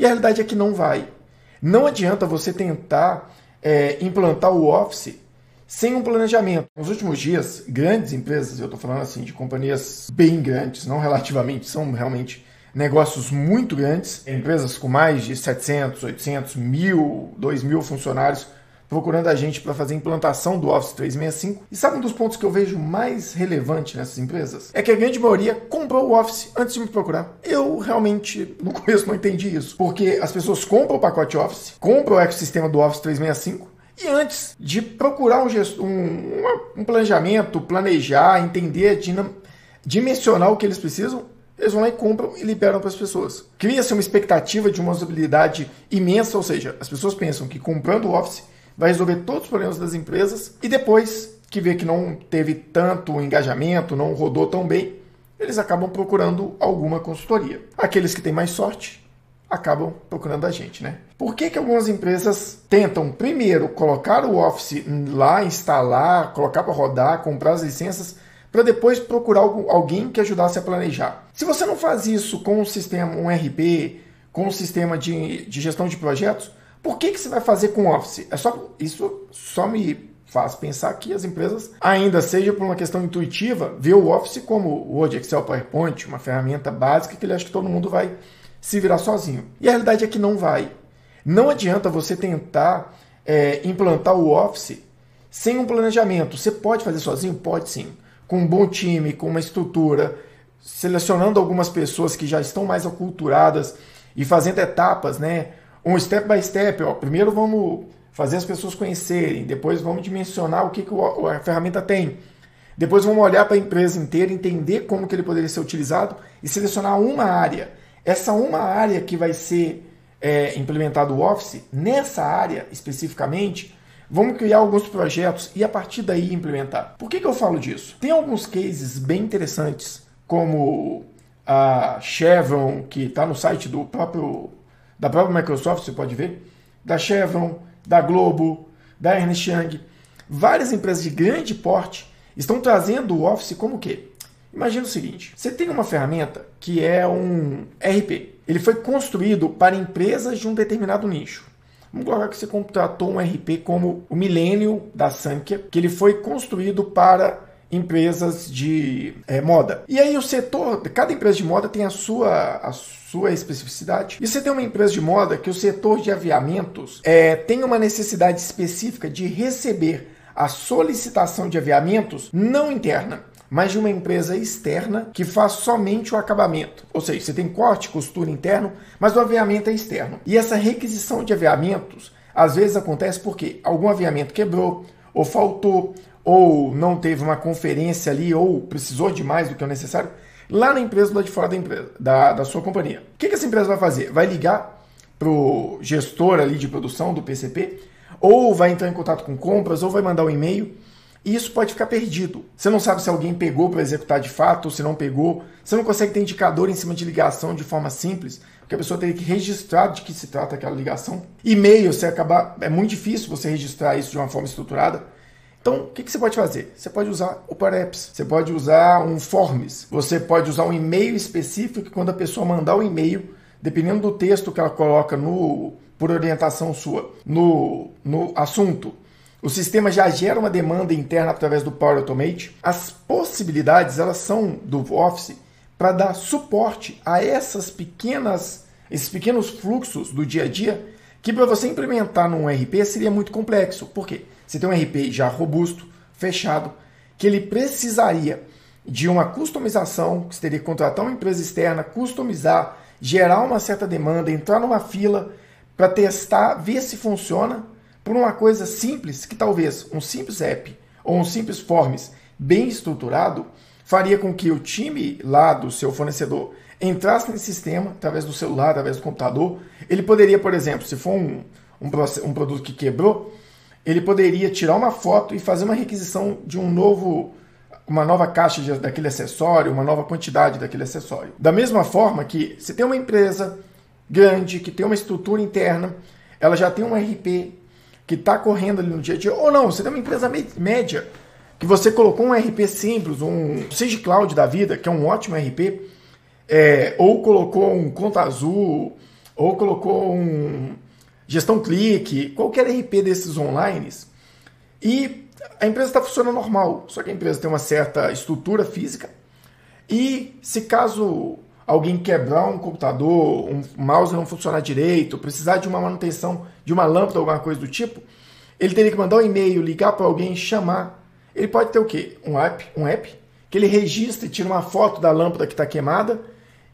E a realidade é que não vai. Não adianta você tentar implantar o Office sem um planejamento. Nos últimos dias, grandes empresas, eu estou falando assim de companhias bem grandes, não relativamente, são realmente negócios muito grandes, empresas com mais de 700, 800, 1.000, 2.000 funcionários, procurando a gente para fazer a implantação do Office 365. E sabe um dos pontos que eu vejo mais relevante nessas empresas? É que a grande maioria comprou o Office antes de me procurar. Eu realmente, no começo, não entendi isso. Porque as pessoas compram o pacote Office, compram o ecossistema do Office 365, e antes de procurar um planejamento, planejar, entender, dimensionar o que eles precisam, eles vão lá e compram e liberam para as pessoas. Cria-se uma expectativa de uma usabilidade imensa, ou seja, as pessoas pensam que comprando o Office vai resolver todos os problemas das empresas, e depois que vê que não teve tanto engajamento, não rodou tão bem, eles acabam procurando alguma consultoria. Aqueles que têm mais sorte acabam procurando a gente, né? Por que algumas empresas tentam primeiro colocar o Office lá, instalar, colocar para rodar, comprar as licenças, para depois procurar alguém que ajudasse a planejar? Se você não faz isso com um sistema, um RP, com um sistema de gestão de projetos, por que você vai fazer com o Office? Isso só me faz pensar que as empresas, ainda seja por uma questão intuitiva, vê o Office como o Word, Excel, PowerPoint, uma ferramenta básica que ele acha que todo mundo vai se virar sozinho. E a realidade é que não vai. Não adianta você tentar implantar o Office sem um planejamento. Você pode fazer sozinho? Pode sim. Com um bom time, com uma estrutura, selecionando algumas pessoas que já estão mais aculturadas e fazendo etapas, né? Um step by step. Primeiro vamos fazer as pessoas conhecerem, depois vamos dimensionar o que a ferramenta tem. Depois vamos olhar para a empresa inteira, entender como que ele poderia ser utilizado e selecionar uma área. Essa uma área que vai ser implementado o Office, nessa área especificamente, vamos criar alguns projetos e a partir daí implementar. Por que eu falo disso? Tem alguns cases bem interessantes, como a Chevron, que está no site da própria Microsoft, você pode ver, da Chevron, da Globo, da Ernst Young. Várias empresas de grande porte estão trazendo o Office como o quê? Imagina o seguinte, você tem uma ferramenta que é um RP. Ele foi construído para empresas de um determinado nicho. Vamos colocar que você contratou um RP como o Millennium da Sankhya, que ele foi construído para empresas de moda. E aí o setor, cada empresa de moda tem a sua especificidade. E você tem uma empresa de moda que o setor de aviamentos tem uma necessidade específica de receber a solicitação de aviamentos não interna, mas de uma empresa externa que faz somente o acabamento. Ou seja, você tem corte, costura interno, mas o aviamento é externo. E essa requisição de aviamentos, às vezes acontece porque algum aviamento quebrou, ou faltou, ou não teve uma conferência ali, ou precisou de mais do que o necessário, lá na empresa, lá de fora da empresa, da sua companhia. O que essa empresa vai fazer? Vai ligar para o gestor ali de produção do PCP, ou vai entrar em contato com compras, ou vai mandar um e-mail. E isso pode ficar perdido. Você não sabe se alguém pegou para executar de fato ou se não pegou. Você não consegue ter indicador em cima de ligação de forma simples, porque a pessoa teria que registrar de que se trata aquela ligação. E-mail, é muito difícil você registrar isso de uma forma estruturada. Então, o que você pode fazer? Você pode usar o Power Apps, você pode usar um Forms, você pode usar um e-mail específico que quando a pessoa mandar o e-mail, dependendo do texto que ela coloca por orientação sua, no assunto, o sistema já gera uma demanda interna através do Power Automate. As possibilidades, elas são do Office para dar suporte a esses pequenos fluxos do dia a dia que para você implementar num RP seria muito complexo. Por quê? Você tem um RP já robusto, fechado, que ele precisaria de uma customização, que você teria que contratar uma empresa externa, customizar, gerar uma certa demanda, entrar numa fila para testar, ver se funciona, por uma coisa simples, que talvez um simples app ou um simples Forms bem estruturado faria com que o time lá do seu fornecedor entrasse nesse sistema, através do celular, através do computador. Ele poderia, por exemplo, se for um produto que quebrou, ele poderia tirar uma foto e fazer uma requisição de uma nova caixa daquele acessório, uma nova quantidade daquele acessório. Da mesma forma que se tem uma empresa grande, que tem uma estrutura interna, ela já tem um RP que está correndo ali no dia a dia, ou não, você tem uma empresa média, que você colocou um RP simples, um SageCloud da vida, que é um ótimo RP, ou colocou um Conta Azul, ou colocou um gestão clique, qualquer RP desses online, e a empresa está funcionando normal, só que a empresa tem uma certa estrutura física, e se caso alguém quebrar um computador, um mouse não funcionar direito, precisar de uma manutenção de uma lâmpada ou alguma coisa do tipo, ele teria que mandar um e-mail, ligar para alguém, chamar. Ele pode ter o quê? Um app que ele registra e tira uma foto da lâmpada que está queimada,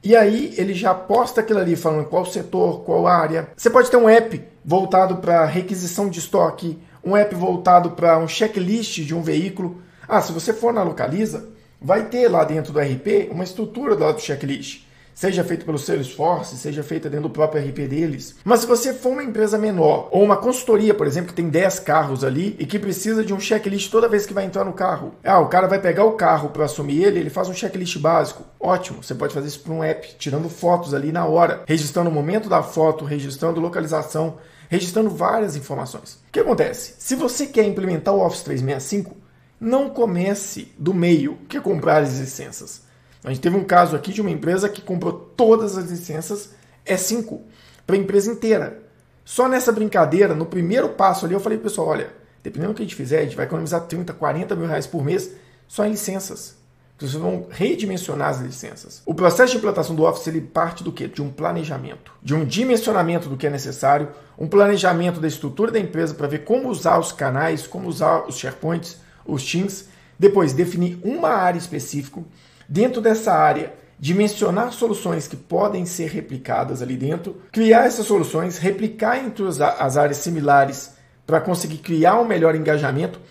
e aí ele já posta aquilo ali falando qual setor, qual área. Você pode ter um app voltado para requisição de estoque, um app voltado para um checklist de um veículo. Se você for na Localiza, vai ter lá dentro do RP uma estrutura do checklist. Seja feita pelo Salesforce, seja feita dentro do próprio RP deles. Mas se você for uma empresa menor, ou uma consultoria, por exemplo, que tem 10 carros ali e que precisa de um checklist toda vez que vai entrar no carro. O cara vai pegar o carro para assumir ele faz um checklist básico. Ótimo, você pode fazer isso por um app, tirando fotos ali na hora, registrando o momento da foto, registrando localização, registrando várias informações. O que acontece? Se você quer implementar o Office 365, não comece do meio, que é comprar as licenças. A gente teve um caso aqui de uma empresa que comprou todas as licenças E5 para a empresa inteira. Só nessa brincadeira, no primeiro passo ali, eu falei, pessoal, olha, dependendo do que a gente fizer, a gente vai economizar 30, 40 mil reais por mês só em licenças. Vocês vão redimensionar as licenças. O processo de implantação do Office ele parte do quê? De um planejamento, de um dimensionamento do que é necessário, um planejamento da estrutura da empresa para ver como usar os canais, como usar os SharePoints, os Teams, depois definir uma área específica. Dentro dessa área, dimensionar soluções que podem ser replicadas ali dentro, criar essas soluções, replicar entre as áreas similares para conseguir criar um melhor engajamento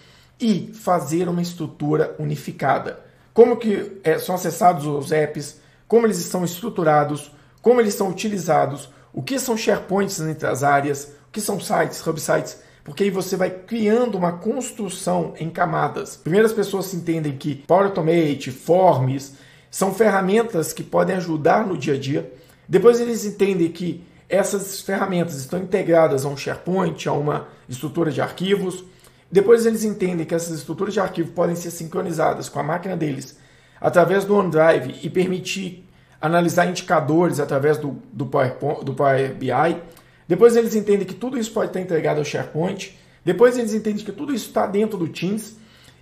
e fazer uma estrutura unificada. Como que são acessados os apps, como eles estão estruturados, como eles são utilizados, o que são SharePoints entre as áreas, o que são sites, hubsites, porque aí você vai criando uma construção em camadas. Primeiro as pessoas entendem que Power Automate, Forms, são ferramentas que podem ajudar no dia a dia. Depois eles entendem que essas ferramentas estão integradas a um SharePoint, a uma estrutura de arquivos. Depois eles entendem que essas estruturas de arquivo podem ser sincronizadas com a máquina deles através do OneDrive e permitir analisar indicadores através do Power BI. Depois eles entendem que tudo isso pode estar integrado ao SharePoint. Depois eles entendem que tudo isso está dentro do Teams.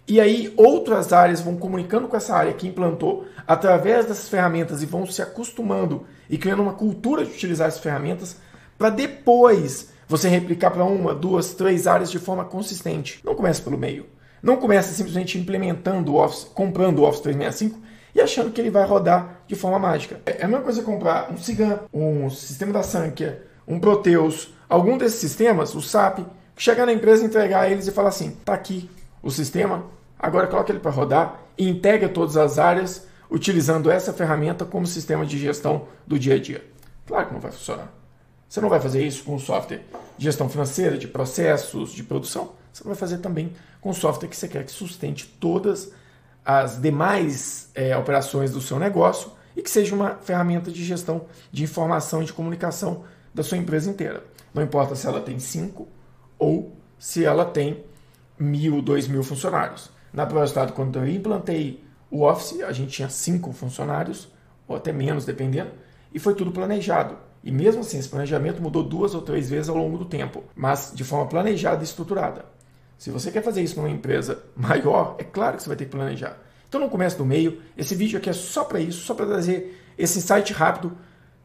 E aí outras áreas vão comunicando com essa área que implantou através dessas ferramentas e vão se acostumando e criando uma cultura de utilizar essas ferramentas para depois você replicar para 1, 2, 3 áreas de forma consistente. Não comece pelo meio. Não comece simplesmente implementando o Office, comprando o Office 365 e achando que ele vai rodar de forma mágica. É a mesma coisa comprar um Cigam, um sistema da Sankhya, um Proteus, algum desses sistemas, o SAP, chegar na empresa, entregar eles e falar assim, tá aqui o sistema, agora coloca ele para rodar e integra todas as áreas utilizando essa ferramenta como sistema de gestão do dia a dia. Claro que não vai funcionar. Você não vai fazer isso com software de gestão financeira, de processos, de produção. Você vai fazer também com software que você quer que sustente todas as demais operações do seu negócio e que seja uma ferramenta de gestão de informação e de comunicação da sua empresa inteira. Não importa se ela tem 5 ou se ela tem 1.000, 2.000 funcionários. Na ProStado, quando eu implantei o Office, a gente tinha 5 funcionários, ou até menos, dependendo, e foi tudo planejado. E mesmo assim, esse planejamento mudou 2 ou 3 vezes ao longo do tempo, mas de forma planejada e estruturada. Se você quer fazer isso numa empresa maior, é claro que você vai ter que planejar. Então não comece do meio. Esse vídeo aqui é só para isso, só para trazer esse insight rápido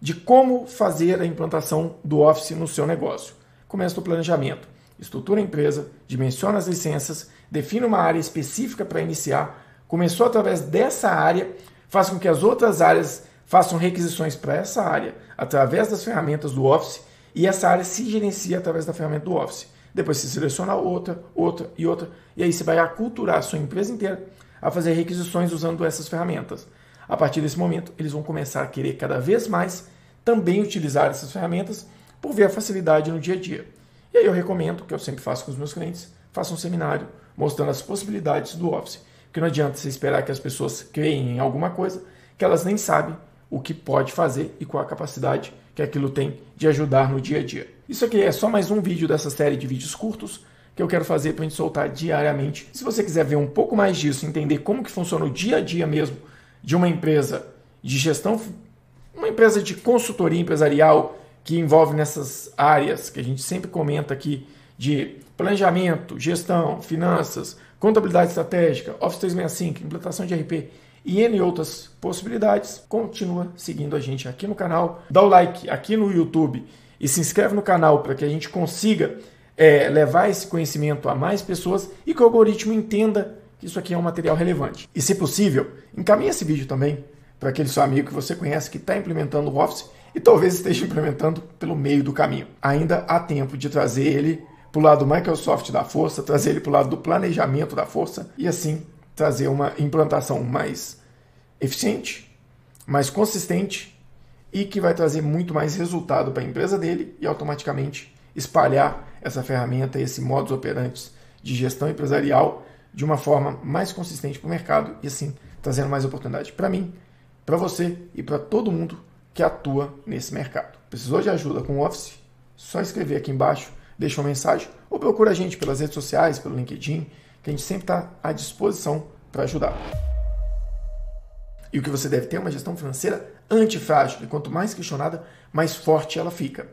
de como fazer a implantação do Office no seu negócio. Comece do planejamento. Estrutura a empresa, dimensiona as licenças, define uma área específica para iniciar. Começou através dessa área, faz com que as outras áreas façam requisições para essa área através das ferramentas do Office e essa área se gerencia através da ferramenta do Office. Depois você seleciona outra, outra e outra, e aí você vai aculturar a sua empresa inteira a fazer requisições usando essas ferramentas. A partir desse momento, eles vão começar a querer cada vez mais também utilizar essas ferramentas por ver a facilidade no dia a dia. E aí eu recomendo, que eu sempre faço com os meus clientes, faça um seminário mostrando as possibilidades do Office. Porque não adianta você esperar que as pessoas creem em alguma coisa que elas nem sabem o que pode fazer e qual a capacidade que aquilo tem de ajudar no dia a dia. Isso aqui é só mais um vídeo dessa série de vídeos curtos que eu quero fazer para a gente soltar diariamente. Se você quiser ver um pouco mais disso, entender como que funciona o dia a dia mesmo de uma empresa de gestão, uma empresa de consultoria empresarial que envolve nessas áreas que a gente sempre comenta aqui de planejamento, gestão, finanças, contabilidade estratégica, Office 365, implantação de ERP e N outras possibilidades, continua seguindo a gente aqui no canal, dá o like aqui no YouTube e se inscreve no canal para que a gente consiga levar esse conhecimento a mais pessoas e que o algoritmo entenda que isso aqui é um material relevante. E se possível, encaminhe esse vídeo também para aquele seu amigo que você conhece que está implementando o Office e talvez esteja implementando pelo meio do caminho. Ainda há tempo de trazer ele para o lado do Microsoft da força, trazer ele para o lado do planejamento da força e assim trazer uma implantação mais eficiente, mais consistente e que vai trazer muito mais resultado para a empresa dele e automaticamente espalhar essa ferramenta, esse modus operandi de gestão empresarial de uma forma mais consistente para o mercado e assim trazendo mais oportunidade para mim, para você e para todo mundo que atua nesse mercado. Precisou de ajuda com o Office? Só escrever aqui embaixo, deixa uma mensagem ou procura a gente pelas redes sociais, pelo LinkedIn, que a gente sempre está à disposição para ajudar. E o que você deve ter é uma gestão financeira antifrágil, e quanto mais questionada, mais forte ela fica.